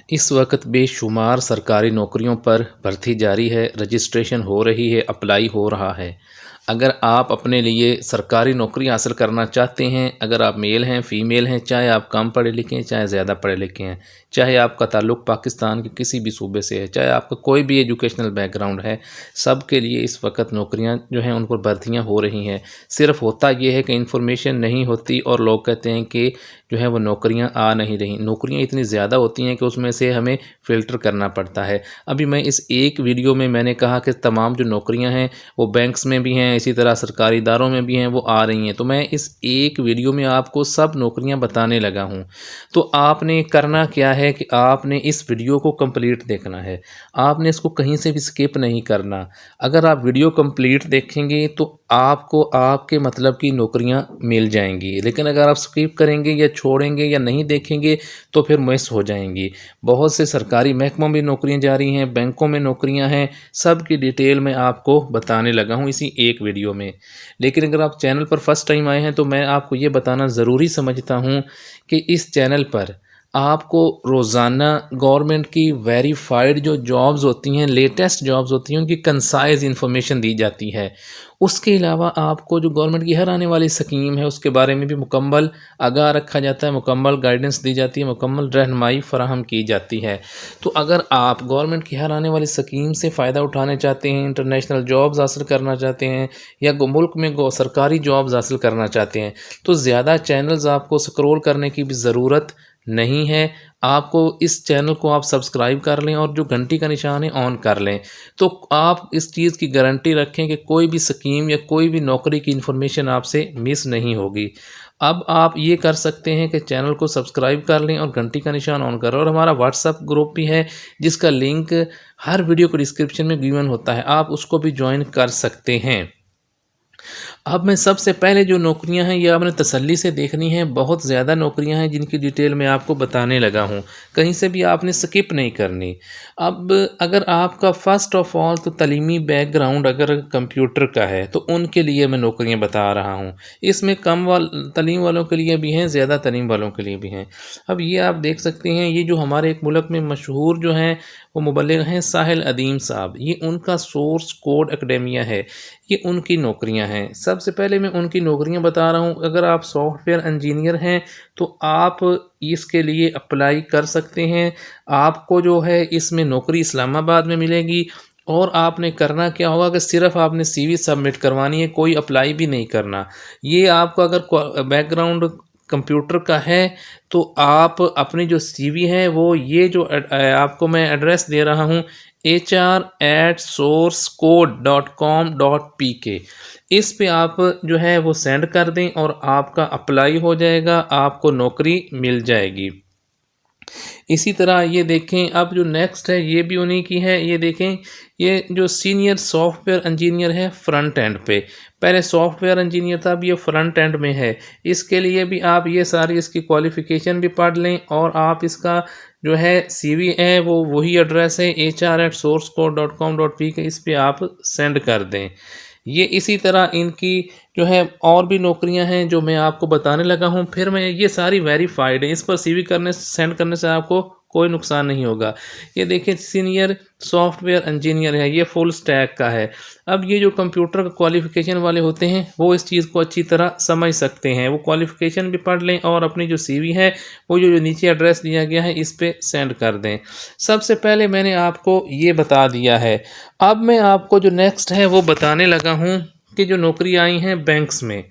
इस वक्त बेशुमार सरकारी नौकरियों पर भर्ती जारी है, रजिस्ट्रेशन हो रही है, अप्लाई हो रहा है। अगर आप अपने लिए सरकारी नौकरी हासिल करना चाहते हैं, अगर आप मेल हैं, फ़ीमेल हैं, चाहे आप कम पढ़े लिखे हैं, चाहे ज़्यादा पढ़े लिखे हैं, चाहे आपका ताल्लुक़ पाकिस्तान के किसी भी सूबे से है, चाहे आपका कोई भी एजुकेशनल बैकग्राउंड है, सब के लिए इस वक्त नौकरियां जो हैं उन पर भर्तियाँ हो रही हैं। सिर्फ होता ये है कि इन्फॉर्मेशन नहीं होती और लोग कहते हैं कि जो है वो नौकरियां आ नहीं रही। नौकरियां इतनी ज़्यादा होती हैं कि उसमें से हमें फ़िल्टर करना पड़ता है। अभी मैं इस एक वीडियो में मैंने कहा कि तमाम जो नौकरियां हैं वो बैंक्स में भी हैं, इसी तरह सरकारी इदारों में भी हैं, वो आ रही हैं। तो मैं इस एक वीडियो में आपको सब नौकरियां बताने लगा हूं। तो आपने करना क्या है कि आपने इस वीडियो को कंप्लीट देखना है। आपने इसको कहीं से भी स्किप नहीं करना। अगर आप वीडियो कंप्लीट देखेंगे तो आपको आपके मतलब की नौकरियां मिल जाएंगी, लेकिन अगर आप स्किप करेंगे या छोड़ेंगे या नहीं देखेंगे तो फिर मिस हो जाएंगी। बहुत से सरकारी महकमों में नौकरियां जारी हैं, बैंकों में नौकरियां हैं, सब की डिटेल में आपको बताने लगा हूं इसी एक वीडियो में। लेकिन अगर आप चैनल पर फर्स्ट टाइम आए हैं तो मैं आपको ये बताना ज़रूरी समझता हूं कि इस चैनल पर आपको रोज़ाना गवर्नमेंट की वेरीफाइड जो जॉब्स होती हैं, लेटेस्ट जॉब्स होती हैं, उनकी कंसाइज इन्फॉर्मेशन दी जाती है। उसके अलावा आपको जो गवर्नमेंट की हर आने वाली स्कीम है उसके बारे में भी मुकम्मल आगाह रखा जाता है, मुकम्मल गाइडेंस दी जाती है, मुकम्मल रहनुमाई फराहम की जाती है। तो अगर आप गवर्नमेंट की हर आने वाली स्कीम से फ़ायदा उठाने चाहते हैं, इंटरनेशनल जॉब्स हासिल करना चाहते हैं या मुल्क में सरकारी जॉब्स हासिल करना चाहते हैं तो ज़्यादा चैनल्स आपको स्क्रॉल करने की भी ज़रूरत नहीं है। आपको इस चैनल को आप सब्सक्राइब कर लें और जो घंटी का निशान है ऑन कर लें, तो आप इस चीज़ की गारंटी रखें कि कोई भी स्कीम या कोई भी नौकरी की इन्फॉर्मेशन आपसे मिस नहीं होगी। अब आप ये कर सकते हैं कि चैनल को सब्सक्राइब कर लें और घंटी का निशान ऑन करें। और हमारा व्हाट्सएप ग्रुप भी है जिसका लिंक हर वीडियो को डिस्क्रिप्शन में गिवन होता है, आप उसको भी ज्वाइन कर सकते हैं। अब मैं सबसे पहले जो नौकरियां हैं ये आपने तसल्ली से देखनी है। बहुत ज़्यादा नौकरियां हैं जिनकी डिटेल मैं आपको बताने लगा हूं, कहीं से भी आपने स्किप नहीं करनी। अब अगर आपका फ़र्स्ट ऑफ ऑल तो तलीमी बैकग्राउंड अगर कंप्यूटर का है तो उनके लिए मैं नौकरियां बता रहा हूं। इसमें तलीम वालों के लिए भी हैं, ज़्यादा तलीम वालों के लिए भी हैं। अब ये आप देख सकते हैं, ये जो हमारे एक मुल्क में मशहूर जो हैं वो मुबल्लिग हैं साहिल अदीम साहब, ये उनका सोर्स कोड एकेडमिया है, ये उनकी नौकरियां हैं। सबसे पहले मैं उनकी नौकरियां बता रहा हूं। अगर आप सॉफ्टवेयर इंजीनियर हैं तो आप इसके लिए अप्लाई कर सकते हैं। आपको जो है इसमें नौकरी इस्लामाबाद में मिलेगी और आपने करना क्या होगा कि सिर्फ आपने सीवी सबमिट करवानी है, कोई अप्लाई भी नहीं करना। ये आपको अगर बैकग्राउंड कंप्यूटर का है तो आप अपनी जो सीवी है वो ये जो आपको मैं एड्रेस दे रहा हूँ hr@sourcecode.com.pk, इस पे आप जो है वो सेंड कर दें और आपका अप्लाई हो जाएगा, आपको नौकरी मिल जाएगी। इसी तरह ये देखें, अब जो नेक्स्ट है ये भी उन्हीं की है। ये देखें, ये जो सीनियर सॉफ्टवेयर इंजीनियर है फ्रंट एंड पे, पहले सॉफ्टवेयर इंजीनियर था, अब ये फ्रंट एंड में है। इसके लिए भी आप ये सारी इसकी क्वालिफ़िकेशन भी पढ़ लें और आप इसका जो है सीवी है वो वही एड्रेस है hr@sourcecode.com.pk, इस पे आप सेंड कर दें। ये इसी तरह इनकी जो है और भी नौकरियां हैं जो मैं आपको बताने लगा हूं। फिर मैं ये सारी वेरीफाइड है, इस पर सीवी करने सेंड करने से आपको कोई नुकसान नहीं होगा। ये देखिए सीनियर सॉफ्टवेयर इंजीनियर है, ये फुल स्टैक का है। अब ये जो कंप्यूटर का क्वालिफ़िकेशन वाले होते हैं वो इस चीज़ को अच्छी तरह समझ सकते हैं, वो क्वालिफ़िकेशन भी पढ़ लें और अपनी जो सीवी है वो जो नीचे एड्रेस दिया गया है इस पे सेंड कर दें। सबसे पहले मैंने आपको ये बता दिया है। अब मैं आपको जो नेक्स्ट है वो बताने लगा हूँ कि जो नौकरी आई हैं बैंक्स में।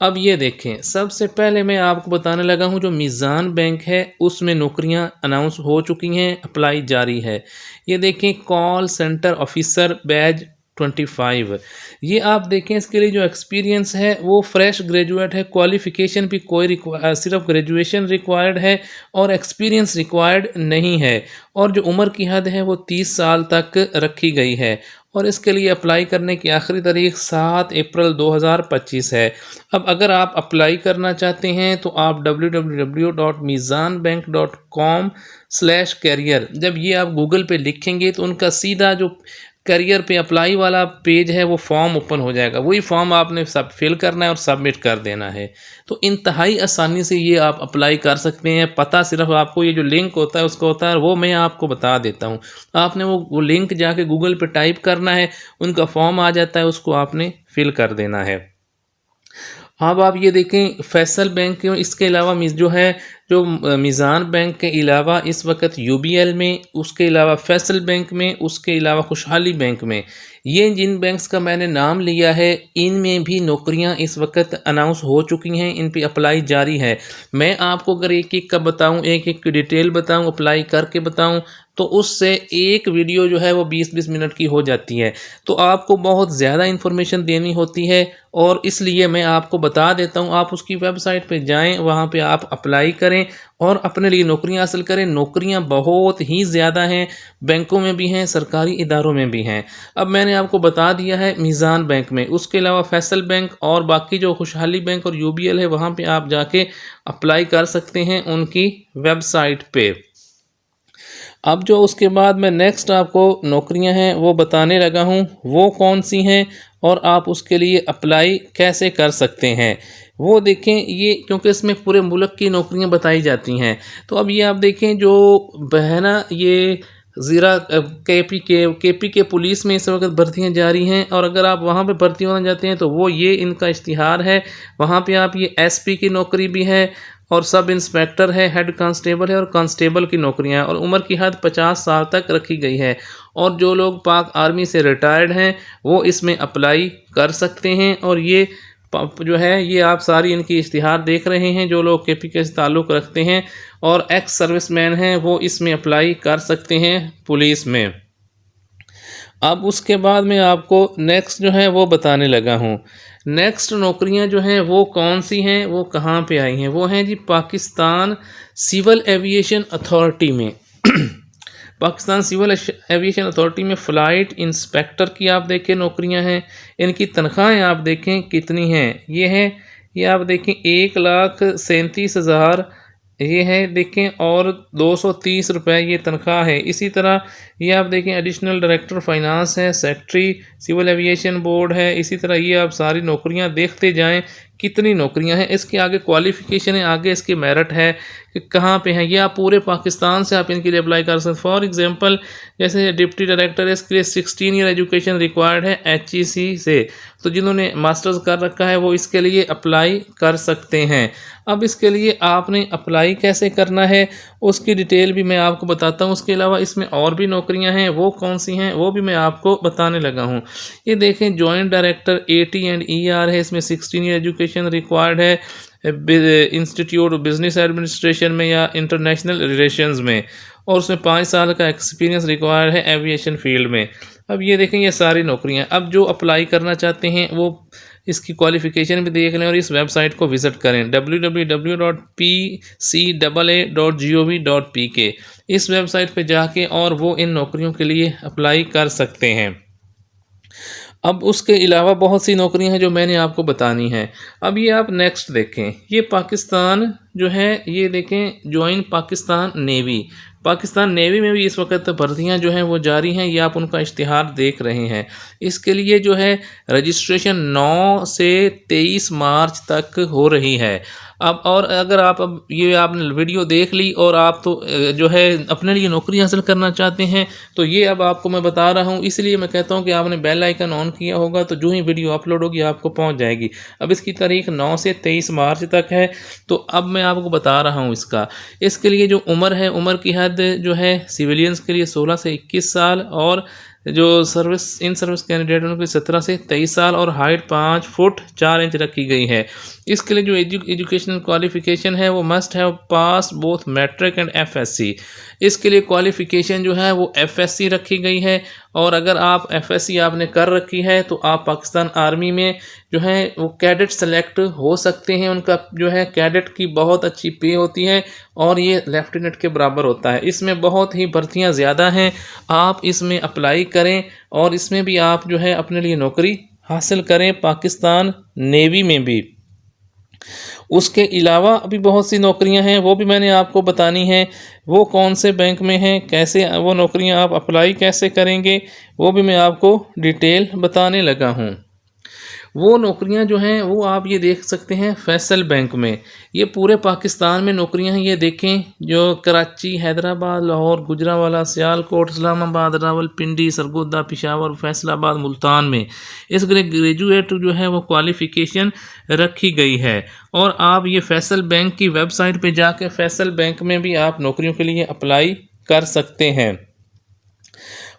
अब ये देखें, सबसे पहले मैं आपको बताने लगा हूँ जो मीज़ान बैंक है उसमें नौकरियाँ अनाउंस हो चुकी हैं, अप्लाई जारी है। ये देखें, कॉल सेंटर ऑफिसर बैच 25, ये आप देखें, इसके लिए जो एक्सपीरियंस है वो फ्रेश ग्रेजुएट है, क्वालिफ़िकेशन भी कोई सिर्फ ग्रेजुएशन रिक्वायर्ड है और एक्सपीरियंस रिक्वायर्ड नहीं है। और जो उम्र की हद है वो 30 साल तक रखी गई है और इसके लिए अप्लाई करने की आखिरी तारीख 7 अप्रैल 2025 है। अब अगर आप अप्लाई करना चाहते हैं तो आप www.mizanbank.com/career, जब ये आप गूगल पे लिखेंगे तो उनका सीधा जो करियर पे अप्लाई वाला पेज है वो फॉर्म ओपन हो जाएगा। वही फॉर्म आपने सब फिल करना है और सबमिट कर देना है। तो इंतहाई आसानी से ये आप अप्लाई कर सकते हैं। पता सिर्फ आपको ये जो लिंक होता है उसका होता है, वो मैं आपको बता देता हूँ। आपने वो लिंक जाके गूगल पे टाइप करना है, उनका फॉर्म आ जाता है, उसको आपने फिल कर देना है। अब आप ये देखें फैसल बैंक के इसके अलावा जो है जो मीज़ान बैंक के अलावा इस वक्त यूबीएल में, उसके अलावा फैसल बैंक में, उसके अलावा खुशहाली बैंक में, ये जिन बैंक्स का मैंने नाम लिया है इनमें भी नौकरियां इस वक्त अनाउंस हो चुकी हैं, इन पे अप्लाई जारी है। मैं आपको अगर एक एक का बताऊं, एक एक की डिटेल बताऊं, अप्लाई करके बताऊं, तो उससे एक वीडियो जो है वो 20-20 मिनट की हो जाती है। तो आपको बहुत ज़्यादा इन्फॉर्मेशन देनी होती है और इसलिए मैं आपको बता देता हूँ, आप उसकी वेबसाइट पे जाएं, वहाँ पे आप अप्लाई करें और अपने लिए नौकरियां हासिल करें। नौकरियां बहुत ही ज़्यादा हैं, बैंकों में भी हैं, सरकारी इदारों में भी हैं। अब मैंने आपको बता दिया है मीज़ान बैंक में, उसके अलावा फैसल बैंक और बाकी जो खुशहाली बैंक और यूबीएल है वहाँ पे आप जाके अप्लाई कर सकते हैं उनकी वेबसाइट पे। अब जो उसके बाद मैं नेक्स्ट आपको नौकरियां हैं वो बताने लगा हूं, वो कौन सी हैं और आप उसके लिए अप्लाई कैसे कर सकते हैं वो देखें। ये क्योंकि इसमें पूरे मुल्क की नौकरियां बताई जाती हैं, तो अब ये आप देखें जो बहना ये ज़ीरा केपी के पुलिस में इस वक्त भर्तियां जारी हैं, और अगर आप वहां पे भर्ती होना चाहते हैं तो वो ये इनका इश्तिहार है। वहां पे आप ये एसपी की नौकरी भी है और सब इंस्पेक्टर है, हेड कांस्टेबल है और कांस्टेबल की नौकरियां हैं, और उम्र की हद 50 साल तक रखी गई है। और जो लोग पाक आर्मी से रिटायर्ड हैं वो इसमें अप्लाई कर सकते हैं। और ये जो है ये आप सारी इनकी इश्तिहार देख रहे हैं, जो लोग केपी के से ताल्लुक़ रखते हैं और एक्स सर्विसमैन हैं वो इसमें अप्लाई कर सकते हैं पुलिस में। अब उसके बाद मैं आपको नेक्स्ट जो है वो बताने लगा हूँ। नेक्स्ट नौकरियां जो हैं वो कौन सी हैं, वो कहाँ पे आई हैं, वो हैं जी पाकिस्तान सिविल एविएशन अथॉरिटी में। पाकिस्तान सिविल एविएशन अथॉरिटी में फ़्लाइट इंस्पेक्टर की आप देखें नौकरियां हैं। इनकी तनख्वाहें आप देखें कितनी हैं, ये आप देखें 1,37,000 ये है देखें, और 230 रुपये ये तनख्वाह है। इसी तरह ये आप देखें एडिशनल डायरेक्टर फाइनेंस है, सेक्रेटरी सिविल एविएशन बोर्ड है। इसी तरह ये आप सारी नौकरियां देखते जाएं कितनी नौकरियां हैं। इसके आगे क्वालिफ़िकेशन है, आगे इसके मेरिट है कि कहाँ पे हैं। ये आप पूरे पाकिस्तान से आप इनके लिए अप्लाई कर सकते हैं। फॉर एग्जांपल जैसे डिप्टी डायरेक्टर है, इसके लिए 16 ईयर एजुकेशन रिक्वायर्ड है HEC से, तो जिन्होंने मास्टर्स कर रखा है वो इसके लिए अप्लाई कर सकते हैं। अब इसके लिए आपने अप्लाई कैसे करना है उसकी डिटेल भी मैं आपको बताता हूँ। उसके अलावा इसमें और भी नौकरियां हैं, वो कौन सी हैं वो भी मैं आपको बताने लगा हूँ। ये देखें joint director AT and ER है, इसमें 16 ईयर एजुकेशन रिक्वायर्ड है इंस्टीट्यूट बिजनेस एडमिनिस्ट्रेशन में या इंटरनेशनल रिलेशंस में, और उसमें 5 साल का एक्सपीरियंस रिक्वायर्ड है एविएशन फील्ड में। अब ये देखें ये सारी नौकरियां। अब जो अप्लाई करना चाहते हैं वो इसकी क्वालिफ़िकेशन भी देख लें और इस वेबसाइट को विज़िट करें www.pcaa.gov.pk। इस वेबसाइट पे जाके और वो इन नौकरियों के लिए अप्लाई कर सकते हैं। अब उसके अलावा बहुत सी नौकरियां हैं जो मैंने आपको बतानी हैं। अब ये आप नेक्स्ट देखें, ये पाकिस्तान जो है ये देखें join Pakistan navy. Pakistan navy में भी इस वक्त भर्तियां जो हैं वो जारी हैं, ये आप उनका इश्तिहार देख रहे हैं। इसके लिए जो है रजिस्ट्रेशन 9 से 23 मार्च तक हो रही है। अब और अगर आप अब ये आपने वीडियो देख ली और आप तो जो है अपने लिए नौकरी हासिल करना चाहते हैं, तो ये अब आपको मैं बता रहा हूँ, इसलिए मैं कहता हूँ कि आपने बेल आइकन ऑन किया होगा तो जो ही वीडियो अपलोड होगी आपको पहुँच जाएगी। अब इसकी तारीख 9 से 23 मार्च तक है, तो अब मैं आपको बता रहा हूँ इसके लिए जो उम्र है, उम्र की हद जो है सिविलियंस के लिए 16 से 21 साल, और जो इन सर्विस कैंडिडेट उनके 17 से 23 साल, और हाइट 5 फुट 4 इंच रखी गई है। इसके लिए जो एजुकेशनल क्वालिफ़िकेशन है वो must have pass both matric and FSC। इसके लिए क्वालिफ़िकेशन जो है वो FSC रखी गई है, और अगर आप FSC आपने कर रखी है तो आप पाकिस्तान आर्मी में जो है वो कैडेट सेलेक्ट हो सकते हैं। उनका जो है कैडेट की बहुत अच्छी पे होती है और ये लेफ्टिनेंट के बराबर होता है। इसमें बहुत ही भर्तियां ज़्यादा हैं, आप इसमें अप्लाई करें और इसमें भी आप जो है अपने लिए नौकरी हासिल करें पाकिस्तान नेवी में भी। उसके अलावा अभी बहुत सी नौकरियां हैं, वो भी मैंने आपको बतानी है। वो कौन से बैंक में हैं, कैसे वो नौकरियां आप अप्लाई कैसे करेंगे, वो भी मैं आपको डिटेल बताने लगा हूँ। वो नौकरियां जो हैं वो आप ये देख सकते हैं फैसल बैंक में। ये पूरे पाकिस्तान में नौकरियां हैं, ये देखें, जो कराची, हैदराबाद, लाहौर, गुजरांवाला, सियालकोट, इस्लामाबाद, रावलपिंडी, सरगोदा, पेशावर, फैसलाबाद, मुल्तान में इस ग्रेजुएट जो है वो क्वालिफ़िकेशन रखी गई है। और आप ये फैसल बैंक की वेबसाइट पे जाकर फैसल बैंक में भी आप नौकरियों के लिए अप्लाई कर सकते हैं।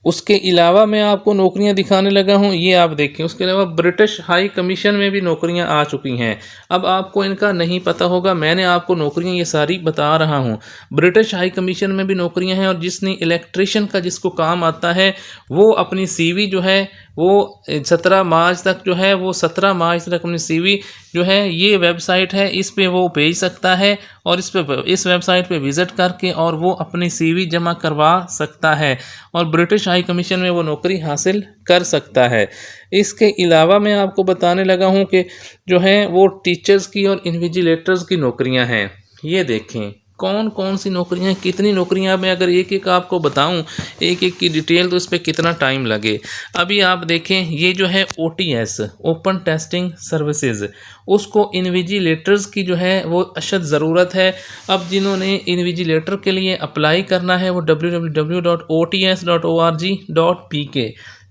उसके अलावा मैं आपको नौकरियां दिखाने लगा हूं, ये आप देखें। उसके अलावा ब्रिटिश हाई कमीशन में भी नौकरियां आ चुकी हैं। अब आपको इनका नहीं पता होगा, मैंने आपको नौकरियां ये सारी बता रहा हूं। ब्रिटिश हाई कमीशन में भी नौकरियां हैं, और जिसने इलेक्ट्रिशियन का जिसको काम आता है वो अपनी सीवी जो है वो 17 मार्च तक जो है वो 17 मार्च तक अपनी सीवी जो है, ये वेबसाइट है, इस पे वो भेज सकता है, और इस वेबसाइट पे विज़िट करके और वो अपनी सीवी जमा करवा सकता है और ब्रिटिश हाई कमीशन में वो नौकरी हासिल कर सकता है। इसके अलावा मैं आपको बताने लगा हूँ कि जो है वो टीचर्स की और इन्विजिलेटर्स की नौकरियाँ हैं। ये देखें कौन कौन सी नौकरियां, कितनी नौकरियां, मैं अगर एक एक आपको बताऊं एक एक की डिटेल तो इस पर कितना टाइम लगे। अभी आप देखें, ये जो है OTS, ओपन टेस्टिंग सर्विसेज, उसको इन्विजिलेटर्स की जो है वो अशद ज़रूरत है। अब जिन्होंने इन्विजिलेटर के लिए अप्लाई करना है वो www.ots.org.pk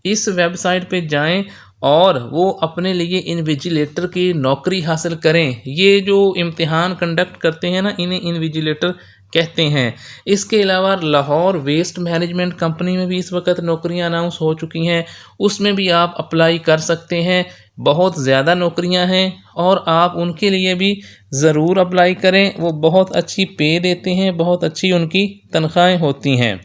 इस वेबसाइट पे जाएं और वो अपने लिए इन्विजिलेटर की नौकरी हासिल करें। ये जो इम्तिहान कंडक्ट करते हैं ना, इन्हें इन्विजिलेटर कहते हैं। इसके अलावा लाहौर वेस्ट मैनेजमेंट कंपनी में भी इस वक्त नौकरियां अनाउंस हो चुकी हैं, उसमें भी आप अप्लाई कर सकते हैं। बहुत ज़्यादा नौकरियां हैं और आप उनके लिए भी ज़रूर अप्लाई करें। वो बहुत अच्छी पे देते हैं, बहुत अच्छी उनकी तनख्वाहें होती हैं।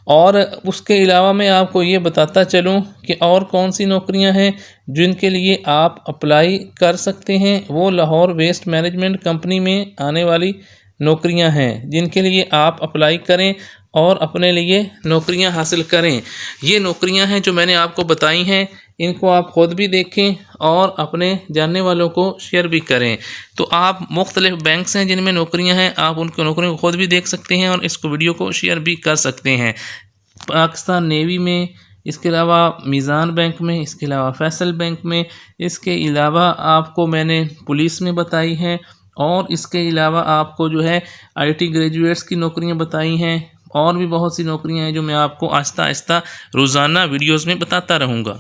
और उसके अलावा मैं आपको ये बताता चलूँ कि और कौन सी नौकरियां हैं जिनके लिए आप अप्लाई कर सकते हैं। वो लाहौर वेस्ट मैनेजमेंट कंपनी में आने वाली नौकरियां हैं जिनके लिए आप अप्लाई करें और अपने लिए नौकरियां हासिल करें। ये नौकरियां हैं जो मैंने आपको बताई हैं, इनको आप ख़ुद भी देखें और अपने जानने वालों को शेयर भी करें। तो आप मुख्तलिफ बैंक्स हैं जिनमें नौकरियां हैं, आप उनकी नौकरियों को ख़ुद भी देख सकते हैं और इसको वीडियो को शेयर भी कर सकते हैं। पाकिस्तान नेवी में, इसके अलावा मीज़ान बैंक में, इसके अलावा फैसल बैंक में, इसके अलावा आपको मैंने पुलिस में बताई हैं, और इसके अलावा आपको जो है IT ग्रेजुएट्स की नौकरियां बताई हैं। और भी बहुत सी नौकरियां हैं जो मैं आपको आहिस्ता आहिस्ता रोज़ाना वीडियोज़ में बताता रहूँगा।